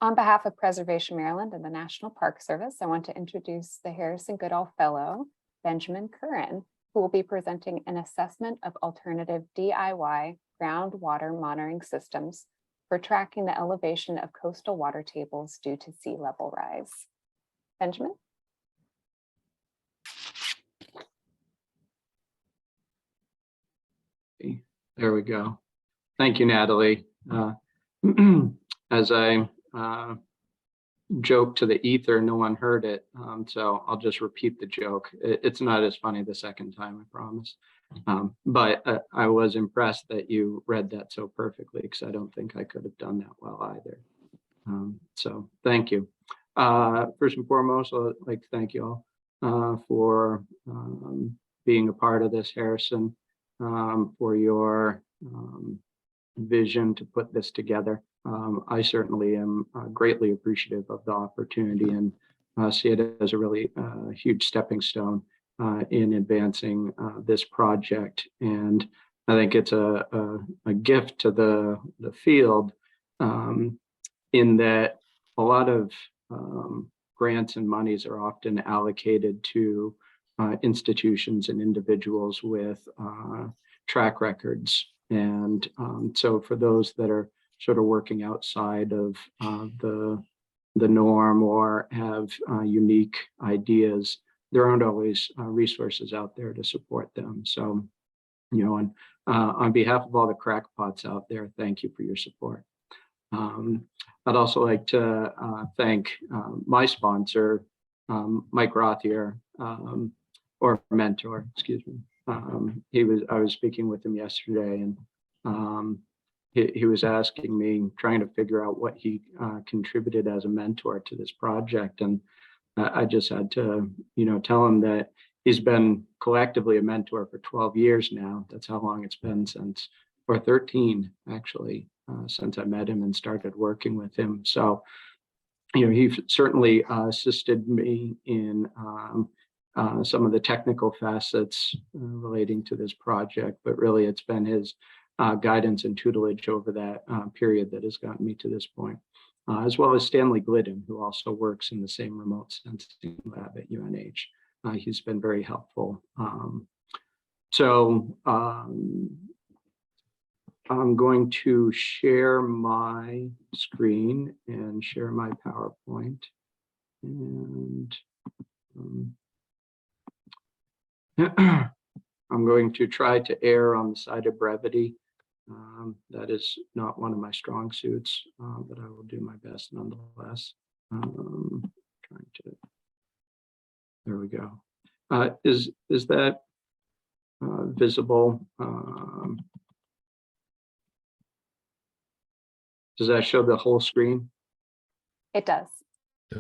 On behalf of Preservation Maryland and the National Park Service, I want to introduce the Harrison Goodall Fellow, Benjamin Curran, who will be presenting an assessment of alternative DIY groundwater monitoring systems for tracking the elevation of coastal water tables due to sea level rise. Benjamin? There we go. Thank you, Natalie. As I joked to the ether, no one heard it, so I'll just repeat the joke. It's not as funny the second time, I promise. But I was impressed that you read that so perfectly, because I don't think I could have done that well either. So thank you. First and foremost, I'd like to thank you all for being a part of this, Harrison, for your vision to put this together. I certainly am greatly appreciative of the opportunity and see it as a really huge stepping stone in advancing this project. And I think it's a gift to the field in that a lot of grants and monies are often allocated to institutions and individuals with track records. And so for those that are sort of working outside of the norm or have unique ideas, there aren't always resources out there to support them. So, you know, on behalf of all the crackpots out there, thank you for your support. I'd also like to thank my sponsor, Mike Rothier, or mentor, excuse me. I was speaking with him yesterday, and he was asking me, trying to figure out what he contributed as a mentor to this project. And I just had to, you know, tell him that he's been collectively a mentor for 12 years now. That's how long it's been since, or 13 actually, since I met him and started working with him. So, you know, he certainly assisted me in some of the technical facets relating to this project, but really it's been his guidance and tutelage over that period that has gotten me to this point, as well as Stanley Glidden, who also works in the same remote sensing lab at UNH. He's been very helpful. So I'm going to share my screen and share my PowerPoint. And I'm going to try to err on the side of brevity. That is not one of my strong suits, but I will do my best nonetheless. Trying to, there we go. Is that visible? Does that show the whole screen? It does.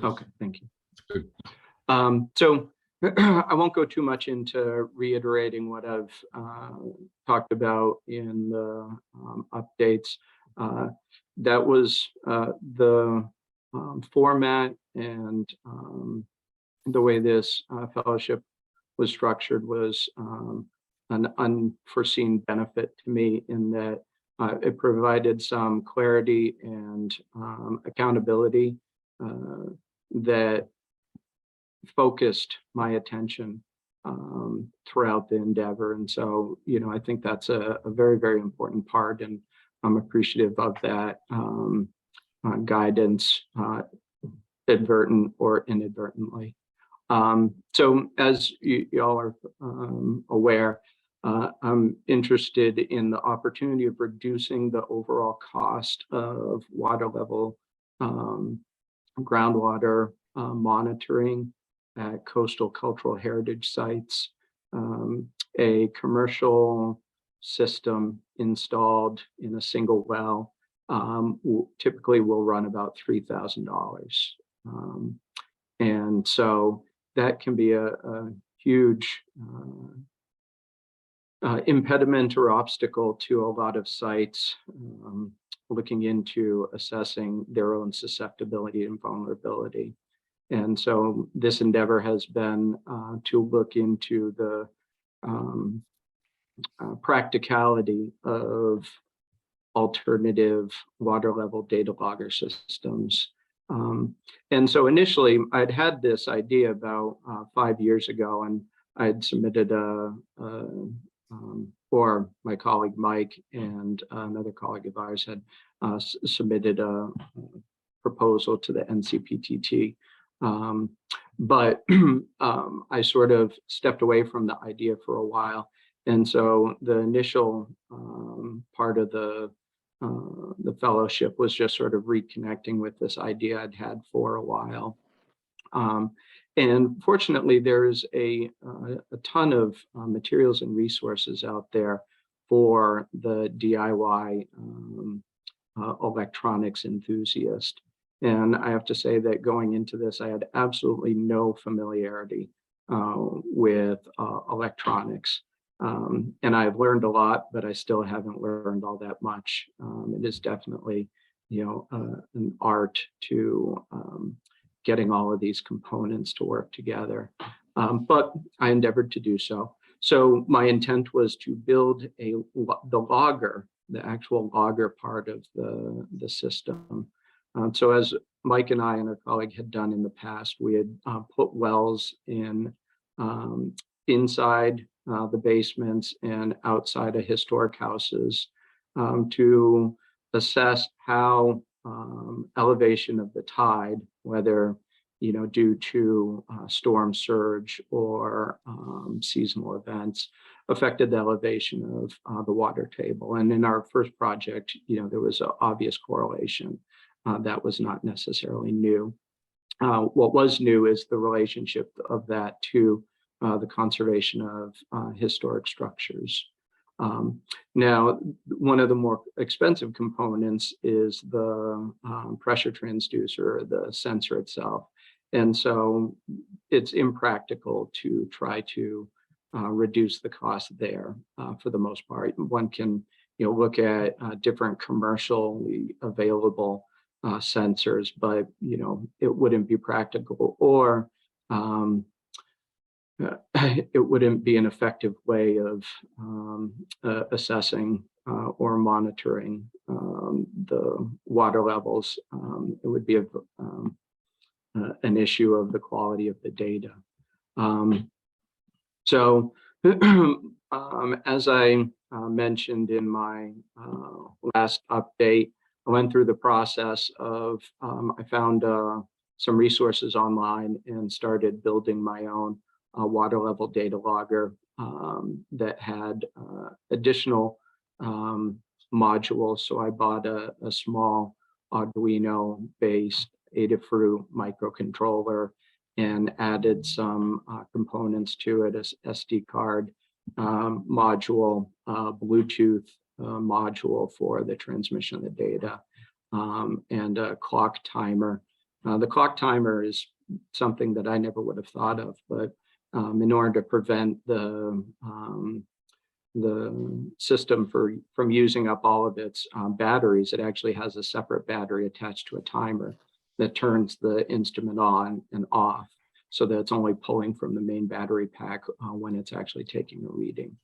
Okay, thank you. So I won't go too much into reiterating what I've talked about in the updates. That was the format, and the way this fellowship was structured was an unforeseen benefit to me in that it provided some clarity and accountability that focused my attention throughout the endeavor. And so, you know, I think that's a very, very important part, and I'm appreciative of that guidance, advertent or inadvertently. So as you all are aware, I'm interested in the opportunity of reducing the overall cost of water level groundwater monitoring at coastal cultural heritage sites. A commercial system installed in a single well typically will run about $3,000. And so that can be a huge impediment or obstacle to a lot of sites looking into assessing their own susceptibility and vulnerability. And so this endeavor has been to look into the practicality of alternative water level data logger systems And so initially I'd had this idea about 5 years ago, and I'd submitted or my colleague Mike and another colleague of ours had submitted a proposal to the NCPTT. But I sort of stepped away from the idea for a while. And so the initial part of the fellowship was just sort of reconnecting with this idea I'd had for a while. And fortunately, there's a ton of materials and resources out there for the DIY electronics enthusiast. And I have to say that going into this, I had absolutely no familiarity with electronics. And I've learned a lot, but I still haven't learned all that much. It is definitely, an art to getting all of these components to work together. But I endeavored to do so. So my intent was to build the logger, the actual logger part of the system. So as Mike and I and our colleague had done in the past, we had put wells in inside the basements and outside of historic houses to assess how elevation of the tide, whether due to storm surge or seasonal events, affected the elevation of the water table. And in our first project, there was an obvious correlation. That was not necessarily new. What was new is the relationship of that to the conservation of historic structures. Now, one of the more expensive components is the pressure transducer, the sensor itself. And so it's impractical to try to reduce the cost there for the most part. One can look at different commercially available sensors, but it wouldn't be practical, or it wouldn't be an effective way of assessing or monitoring the water levels. It would be an issue of the quality of the data. So as I mentioned in my last update, I went through the process of, I found some resources online and started building my own water level data logger that had additional modules. So I bought a small Arduino based Adafruit microcontroller and added some components to it, as SD card module, Bluetooth module for the transmission of the data, and a clock timer. The clock timer is something that I never would have thought of, but in order to prevent the system from using up all of its batteries, it actually has a separate battery attached to a timer that turns the instrument on and off, so that it's only pulling from the main battery pack when it's actually taking a reading.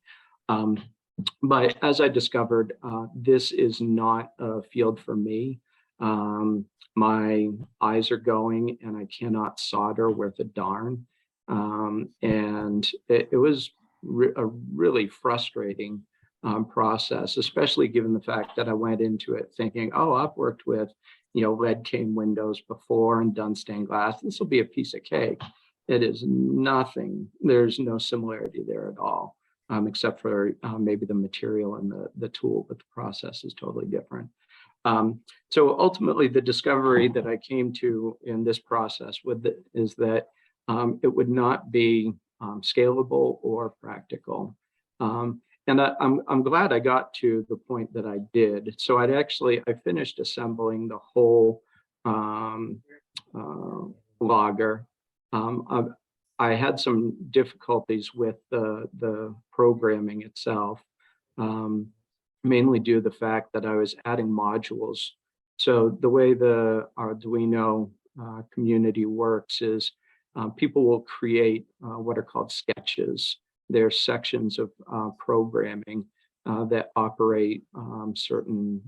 But as I discovered, this is not a field for me. My eyes are going and I cannot solder worth a darn. And it was a really frustrating process, especially given the fact that I went into it thinking, oh, I've worked with lead cane windows before and done stained glass. This will be a piece of cake. It is nothing. There's no similarity there at all, except for maybe the material and the tool, but the process is totally different. So ultimately, the discovery that I came to in this process is that it would not be scalable or practical. And I'm glad I got to the point that I did. So I finished assembling the whole logger. I had some difficulties with the programming itself, mainly due to the fact that I was adding modules. So the way the Arduino community works is people will create what are called sketches. They're sections of programming that operate certain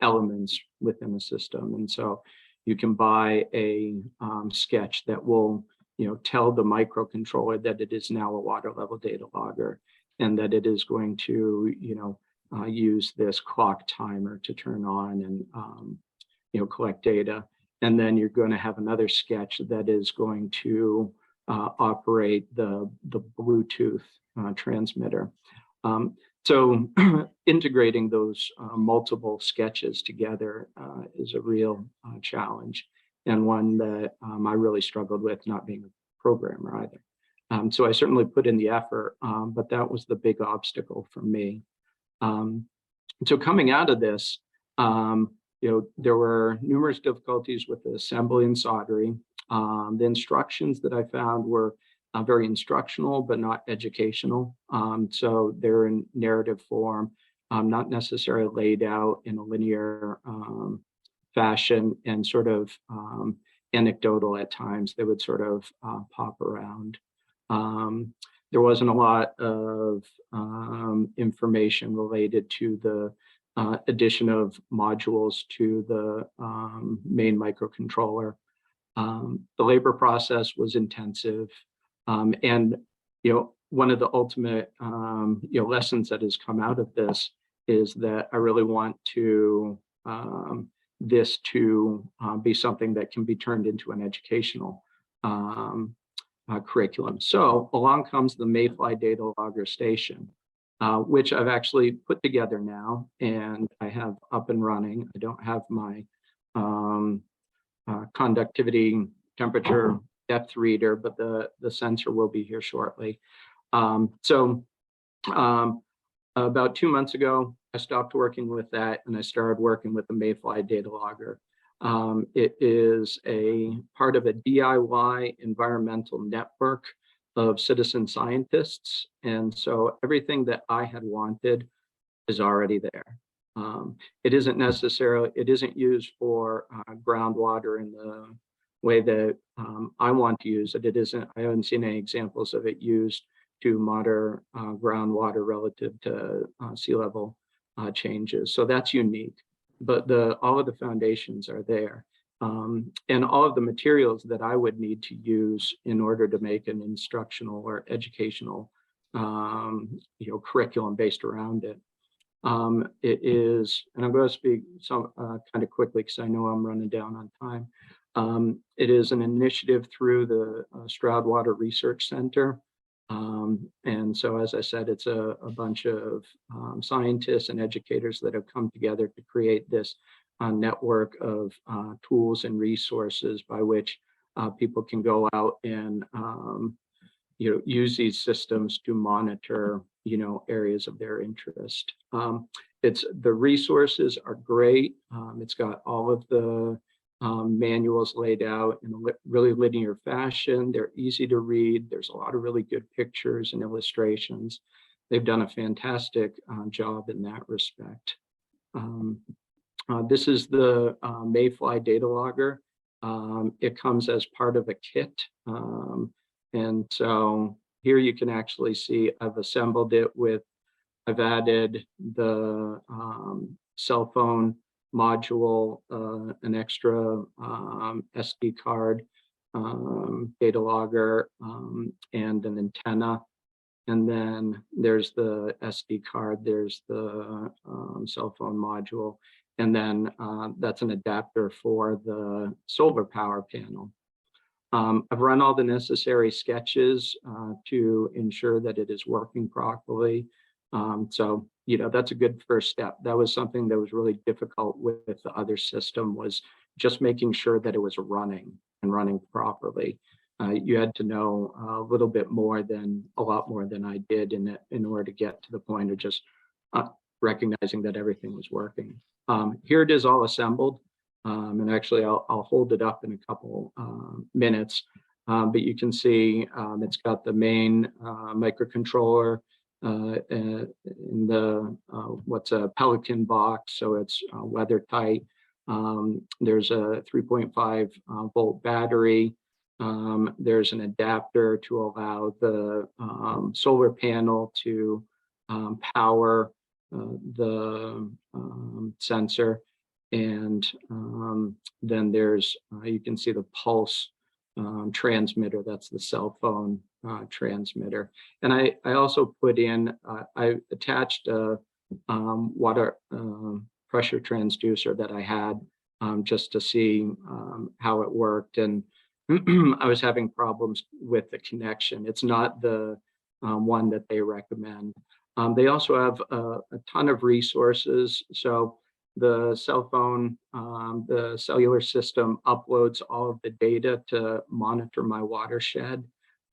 elements within the system. And so you can buy a sketch that will, tell the microcontroller that it is now a water level data logger, and that it is going to, use this clock timer to turn on and, collect data. And then you're going to have another sketch that is going to operate the Bluetooth transmitter. So integrating those multiple sketches together is a real challenge, and one that I really struggled with, not being a programmer either. So I certainly put in the effort, but that was the big obstacle for me. So coming out of this, there were numerous difficulties with the assembly and soldering. The instructions that I found were very instructional, but not educational. So they're in narrative form, not necessarily laid out in a linear fashion, and sort of anecdotal at times. They would sort of pop around. There wasn't a lot of information related to the addition of modules to the main microcontroller. The labor process was intensive. And, one of the ultimate, lessons that has come out of this is that I really want to this to be something that can be turned into an educational curriculum. So along comes the Mayfly data logger station, which I've actually put together now, and I have up and running. I don't have my conductivity temperature depth reader, but the sensor will be here shortly. About 2 months ago, I stopped working with that and I started working with the Mayfly data logger. It is a part of a DIY environmental network of citizen scientists. And so everything that I had wanted is already there. It isn't used for groundwater in the way that I want to use it. I haven't seen any examples of it used to monitor groundwater relative to sea level changes. So that's unique, but all of the foundations are there. And all of the materials that I would need to use in order to make an instructional or educational curriculum based around it. It is, and I'm going to speak some kind of quickly because I know I'm running down on time. It is an initiative through the Stroudwater Research Center. And so, as I said, it's a bunch of scientists and educators that have come together to create this network of tools and resources by which people can go out and use these systems to monitor areas of their interest. The resources are great. It's got all of the manuals laid out in a really linear fashion. They're easy to read. There's a lot of really good pictures and illustrations. They've done a fantastic job in that respect. This is the Mayfly data logger. It comes as part of a kit. And so here you can actually see I've assembled it I've added the cell phone module, an extra SD card, data logger, and an antenna. And then there's the SD card, there's the cell phone module, and then that's an adapter for the solar power panel. I've run all the necessary sketches to ensure that it is working properly. So, that's a good first step. That was something that was really difficult with the other system, was just making sure that it was running and running properly. You had to know a lot more than I did in order to get to the point of just recognizing that everything was working. Here it is all assembled. And actually I'll hold it up in a couple minutes, but you can see it's got the main microcontroller in the what's a Pelican box, so it's weather tight. There's a 3.5 volt battery. There's an adapter to allow the solar panel to power the sensor. And then there's, you can see the pulse transmitter, that's the cell phone transmitter. And I also put in, I attached a water pressure transducer that I had just to see how it worked. And I was having problems with the connection. It's not the one that they recommend. They also have a ton of resources. So the cell phone, the cellular system uploads all of the data to monitor my watershed.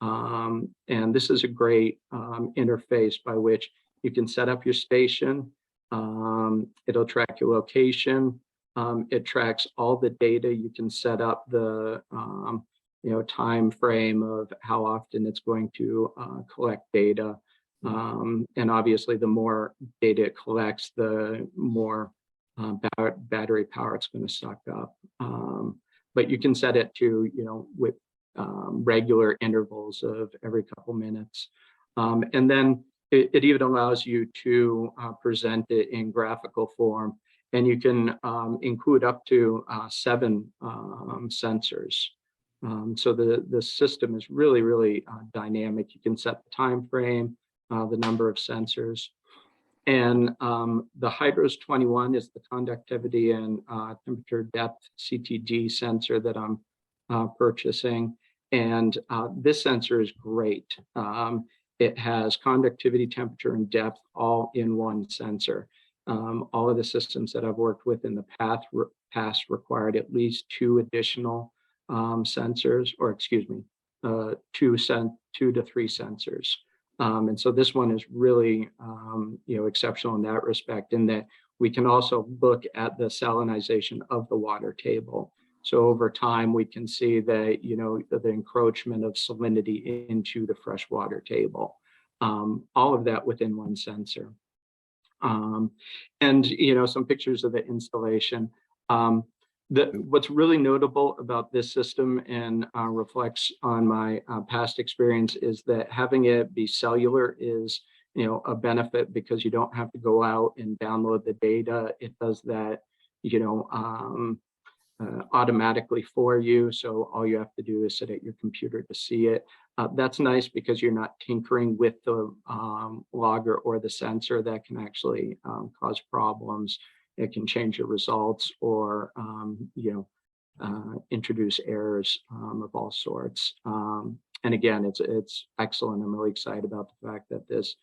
And this is a great interface by which you can set up your station. It'll track your location. It tracks all the data. You can set up the time frame of how often it's going to collect data. And obviously, the more data it collects, the more battery power it's going to suck up. But you can set it to, with regular intervals of every couple minutes. And then it even allows you to present it in graphical form. And you can include up to 7 sensors. So the system is really, really dynamic. You can set the time frame, the number of sensors. And the Hydros 21 is the conductivity and temperature depth CTD sensor that I'm purchasing. And this sensor is great. It has conductivity, temperature, and depth all in one sensor. All of the systems that I've worked with in the past required at least 2 additional sensors, or excuse me, 2 to 3 sensors. And so this one is really, exceptional in that respect, in that we can also look at the salinization of the water table. So over time, we can see that, the encroachment of salinity into the freshwater table, all of that within one sensor. And, some pictures of the installation. What's really notable about this system and reflects on my past experience is that having it be cellular is, a benefit, because you don't have to go out and download the data. It does that, automatically for you. So all you have to do is sit at your computer to see it. That's nice because you're not tinkering with the logger or the sensor that can actually cause problems. It can change your results or, introduce errors of all sorts. And again, it's excellent. I'm really excited about the fact that this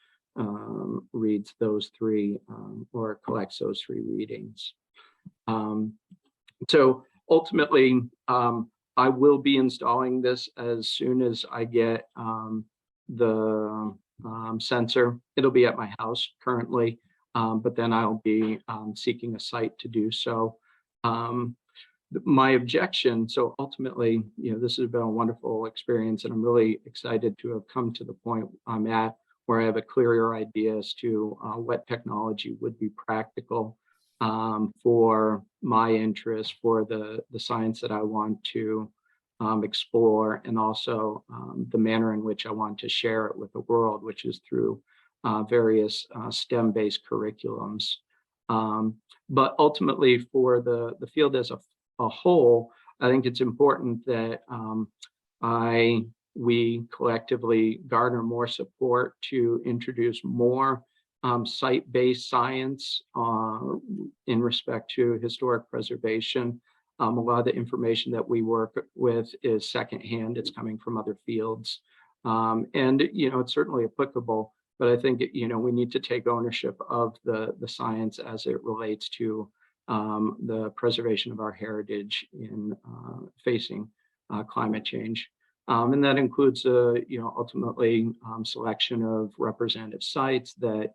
reads those 3 or collects those 3 readings. So ultimately, I will be installing this as soon as I get the sensor. It'll be at my house currently. But then I'll be seeking a site to do so. My objection, so ultimately, this has been a wonderful experience, and I'm really excited to have come to the point I'm at where I have a clearer idea as to what technology would be practical for my interest, for the science that I want to explore, and also the manner in which I want to share it with the world, which is through various STEM-based curriculums. But ultimately, for the field as a whole, I think it's important that we collectively garner more support to introduce more site-based science in respect to historic preservation. A lot of the information that we work with is secondhand. It's coming from other fields. And, it's certainly applicable. But I think, we need to take ownership of the science as it relates to the preservation of our heritage in facing climate change. And that includes, ultimately selection of representative sites that,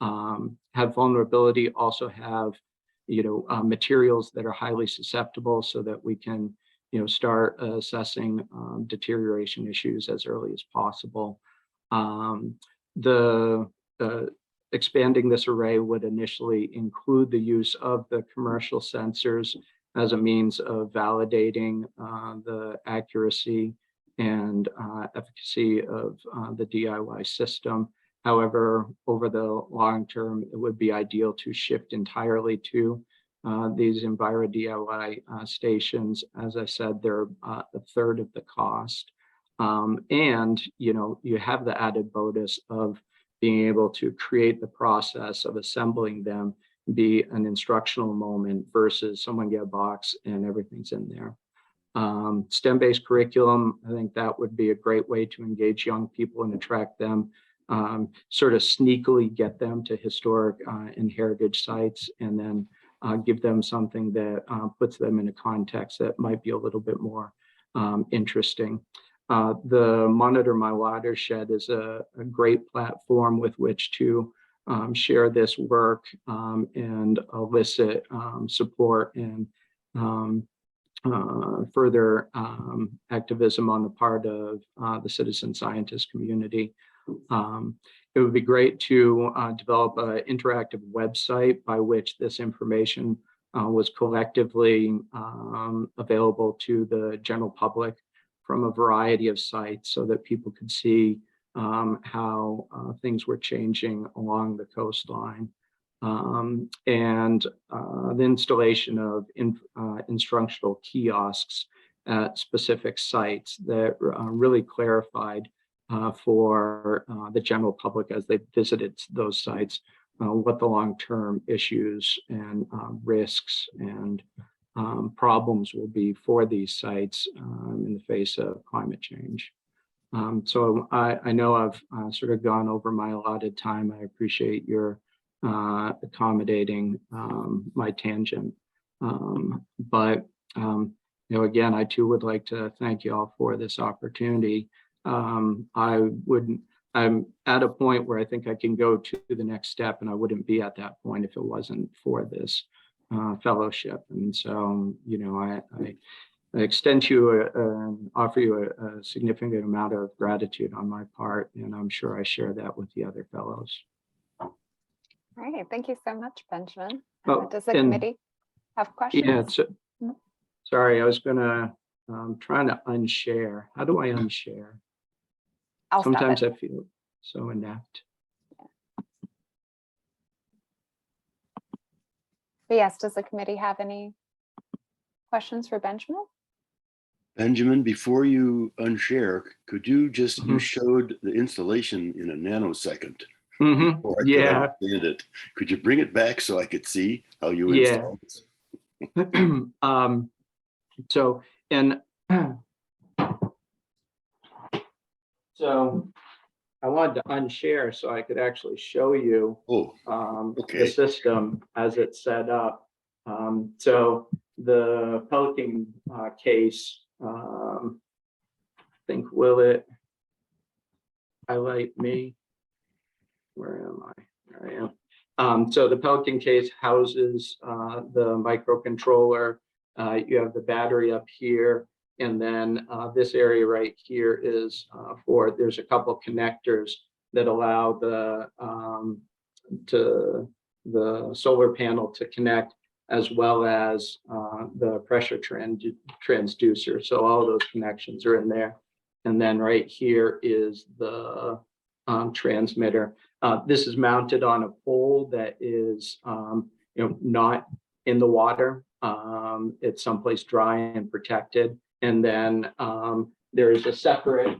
have vulnerability, also have, materials that are highly susceptible, so that we can, start assessing deterioration issues as early as possible. Expanding this array would initially include the use of the commercial sensors as a means of validating the accuracy and efficacy of the DIY system. However, over the long term, it would be ideal to shift entirely to these Enviro DIY stations. As I said, they're a third of the cost. And, you know, you have the added bonus of being able to create the process of assembling them be an instructional moment versus someone get a box and everything's in there. STEM-based curriculum, I think that would be a great way to engage young people and attract them, sort of sneakily get them to historic and heritage sites, and then give them something that puts them in a context that might be a little bit more interesting. The Monitor My Watershed is a great platform with which to share this work and elicit support and further activism on the part of the citizen scientist community. It would be great to develop an interactive website by which this information was collectively available to the general public from a variety of sites so that people could see how things were changing along the coastline. And the installation of instructional kiosks at specific sites that really clarified for the general public as they visited those sites what the long-term issues and risks and problems will be for these sites in the face of climate change. So I know I've sort of gone over my allotted time. I appreciate your accommodating my tangent. But you know, again, I too would like to thank you all for this opportunity. I'm at a point where I think I can go to the next step, and I wouldn't be at that point if it wasn't for this fellowship. And so, you know, I extend to you and offer you a significant amount of gratitude on my part, and I'm sure I share that with the other fellows. All right, thank you so much, Benjamin. Oh, does the committee have questions? Yeah, sorry, I was gonna trying to unshare. How do I unshare? Sometimes I feel so inept. But yes, does the committee have any questions for Benjamin? Benjamin, before you unshare, could you just, you showed the installation in a nanosecond. Before I could understand it. Could you bring it back so I could see how you installed it? So, and so I wanted to unshare so I could actually show you the system as it's set up. So the Pelican case, I think, will it highlight me? Where am I? There I am. So the Pelican case houses the microcontroller. You have the battery up here. And then this area right here is there's a couple connectors that allow the solar panel to connect, as well as the pressure transducer. So all of those connections are in there. And then right here is the transmitter. This is mounted on a pole that is not in the water. It's someplace dry and protected. And then there is a separate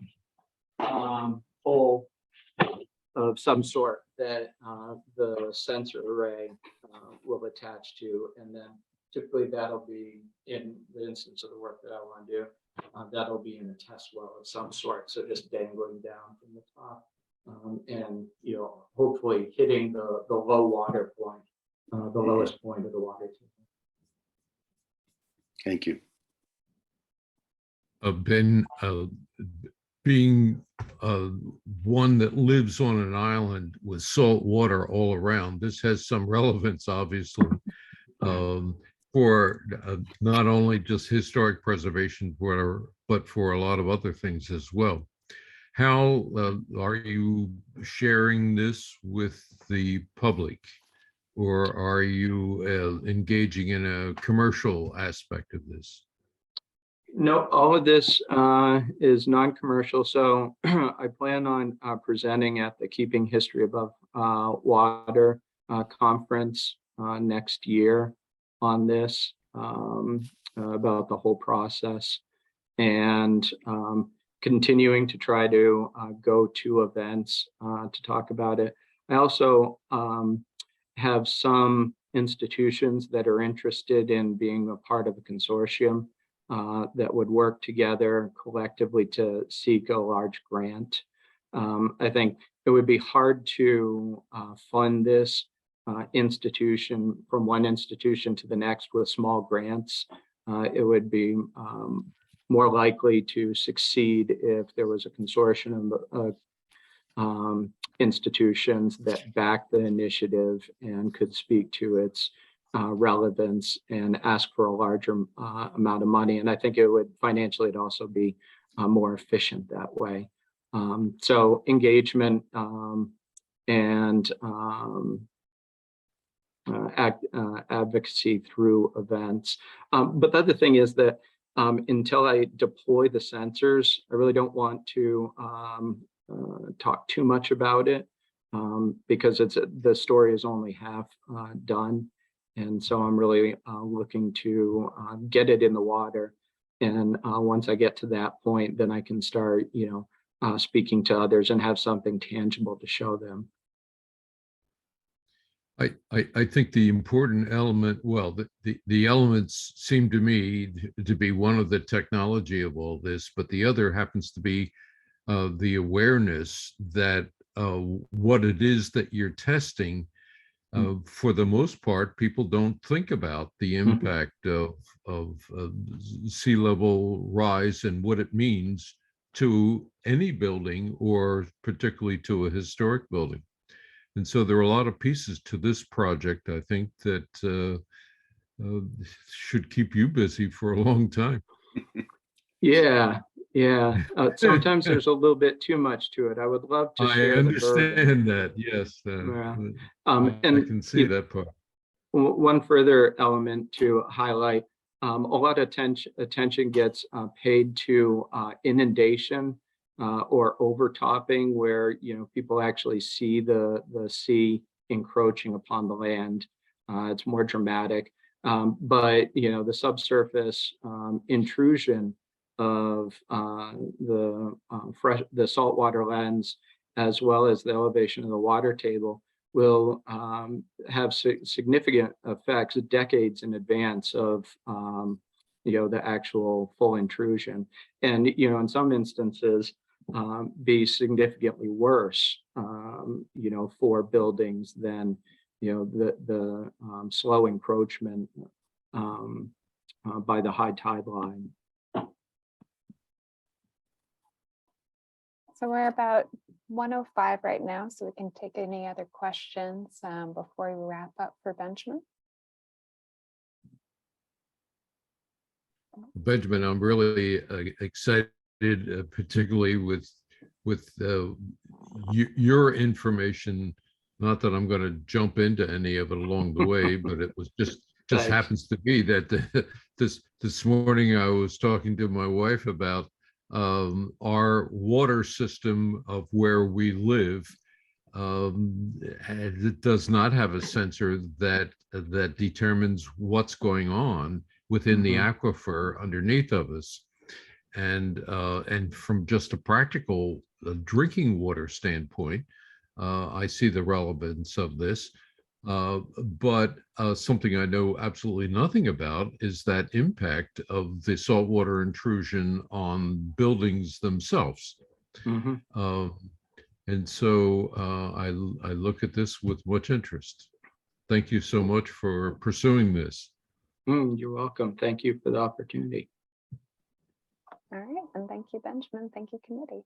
pole of some sort that the sensor array will attach to. And then typically that'll be, in the instance of the work that I want to do, that'll be in a test well of some sort. So just dangling down from the top and, hopefully hitting the low water point, the lowest point of the water table. Thank you. Ben, being one that lives on an island with salt water all around, this has some relevance, obviously, for not only just historic preservation, but for a lot of other things as well. How are you sharing this with the public, or are you engaging in a commercial aspect of this? No, all of this is non-commercial. So I plan on presenting at the Keeping History Above Water conference next year on this, about the whole process, and continuing to try to go to events to talk about it. I also have some institutions that are interested in being a part of a consortium that would work together collectively to seek a large grant. I think it would be hard to fund this institution from one institution to the next with small grants. It would be more likely to succeed if there was a consortium of institutions that backed the initiative and could speak to its relevance and ask for a larger amount of money. And I think it would financially it'd also be more efficient that way. So engagement and advocacy through events. But the other thing is that until I deploy the sensors, I really don't want to talk too much about it because the story is only half done. And so I'm really looking to get it in the water. And once I get to that point, then I can start, speaking to others and have something tangible to show them. I think the important element, well, the elements seem to me to be one of the technology of all this, but the other happens to be the awareness that what it is that you're testing, for the most part, people don't think about the impact of sea level rise and what it means to any building, or particularly to a historic building. And so there are a lot of pieces to this project, I think, that should keep you busy for a long time. Yeah. Sometimes there's a little bit too much to it. I would love to share. I understand that, yes. I can see that part. One further element to highlight, a lot of attention gets paid to inundation or overtopping, where people actually see the sea encroaching upon the land. It's more dramatic, but the subsurface intrusion of the saltwater lens, as well as the elevation of the water table, will have significant effects decades in advance of the actual full intrusion, and in some instances be significantly worse for buildings than the slow encroachment by the high tide line. So we're about 1:05 right now, so we can take any other questions before we wrap up for Benjamin. Benjamin, I'm really excited, particularly with your information. Not that I'm going to jump into any of it along the way, but it was just happens to be that this morning I was talking to my wife about our water system of where we live. It does not have a sensor that determines what's going on within the aquifer underneath of us, and from just a practical drinking water standpoint, I see the relevance of this. But something I know absolutely nothing about is that impact of the saltwater intrusion on buildings themselves. And so I look at this with much interest. Thank you so much for pursuing this. You're welcome. Thank you for the opportunity. All right, and thank you, Benjamin. Thank you, committee.